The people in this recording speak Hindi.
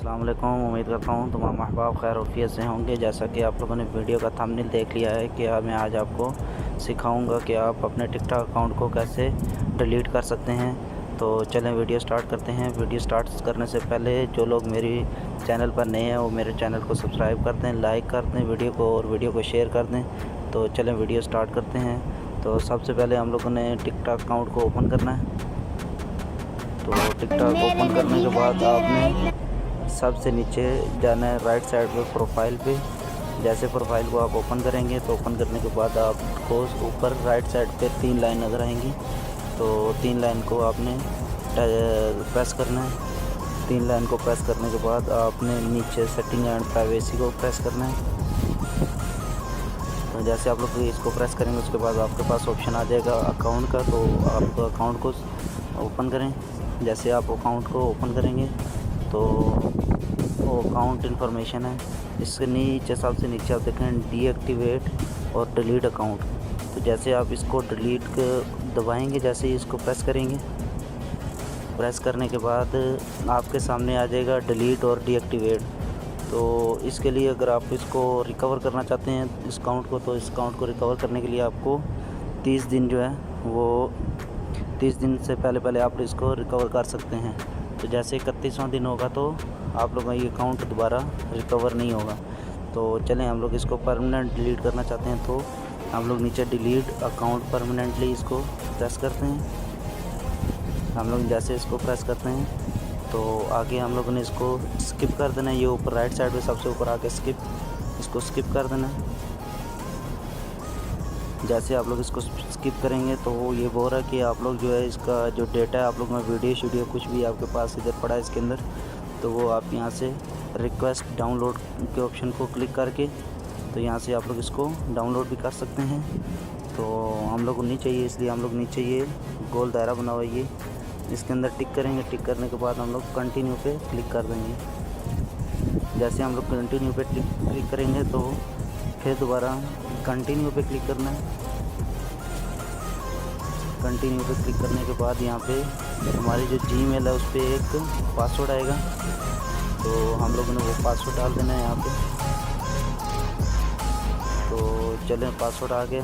अस्सलाम वालेकुम। उम्मीद करता हूँ तमाम अहबाब खैर वफ़ियत से होंगे। जैसा कि आप लोगों ने वीडियो का थंबनेल देख लिया है कि मैं आज आपको सिखाऊंगा कि आप अपने टिकटॉक अकाउंट को कैसे डिलीट कर सकते हैं। तो चलें वीडियो स्टार्ट करते हैं। वीडियो स्टार्ट करने से पहले जो लोग मेरी चैनल पर नए हैं वो मेरे चैनल को सब्सक्राइब कर दें, लाइक कर दें वीडियो को और वीडियो को शेयर कर दें। तो चलें वीडियो स्टार्ट करते हैं। तो सबसे पहले हम लोगों ने टिकटॉक अकाउंट को ओपन करना है। तो टिकटॉक ओपन करने के बाद आपने सबसे नीचे जाना है राइट साइड पे प्रोफाइल पे। जैसे प्रोफाइल को आप ओपन करेंगे तो ओपन करने के बाद आपको ऊपर राइट साइड पे 3 लाइन नज़र आएंगी। तो 3 लाइन को आपने प्रेस करना है। 3 लाइन को प्रेस करने के बाद आपने नीचे सेटिंग एंड प्राइवेसी को प्रेस करना है। तो जैसे आप लोग इसको प्रेस करेंगे उसके बाद आपके पास ऑप्शन आ जाएगा अकाउंट का। तो आप अकाउंट को ओपन करें। जैसे आप अकाउंट को ओपन करेंगे तो वो अकाउंट इन्फॉर्मेशन है, इसके नीचे सबसे नीचे आप देखें डीएक्टिवेट और डिलीट अकाउंट। तो जैसे आप इसको डिलीट दबाएंगे, जैसे ही इसको प्रेस करेंगे, प्रेस करने के बाद आपके सामने आ जाएगा डिलीट और डीएक्टिवेट। तो इसके लिए अगर आप इसको रिकवर करना चाहते हैं इस अकाउंट को, तो इस अकाउंट को रिकवर करने के लिए आपको 30 दिन जो है वो 30 दिन से पहले आप इसको रिकवर कर सकते हैं। तो जैसे 31वां दिन होगा तो आप लोगों का ये अकाउंट दोबारा रिकवर नहीं होगा। तो चलें हम लोग इसको परमानेंट डिलीट करना चाहते हैं तो हम लोग नीचे डिलीट अकाउंट परमानेंटली इसको प्रेस करते हैं। हम लोग जैसे इसको प्रेस करते हैं तो आगे हम लोगों ने इसको स्किप कर देना है। ये ऊपर राइट साइड पे सबसे ऊपर आके इसको स्किप कर देना है। जैसे आप लोग इसको स्किप करेंगे तो ये बोल रहा है कि आप लोग जो है इसका जो डेटा है आप लोग में वीडियो कुछ भी आपके पास इधर पड़ा है इसके अंदर, तो वो आप यहाँ से रिक्वेस्ट डाउनलोड के ऑप्शन को क्लिक करके तो यहाँ से आप लोग इसको डाउनलोड भी कर सकते हैं। तो हम लोग को नहीं चाहिए, इसलिए हम लोग नीचे ये गोल दायरा बना हुआ है ये इसके अंदर टिक करेंगे। टिक करने के बाद हम लोग कंटिन्यू पे क्लिक कर देंगे। जैसे हम लोग कंटिन्यू पे क्लिक करेंगे तो फिर दोबारा कंटिन्यू पे क्लिक करना है। कंटिन्यू पे क्लिक करने के बाद यहाँ पे हमारी जो जीमेल है उस पर एक पासवर्ड आएगा, तो हम लोगों ने वो पासवर्ड डाल देना है यहाँ पे। तो चलें पासवर्ड आ गया।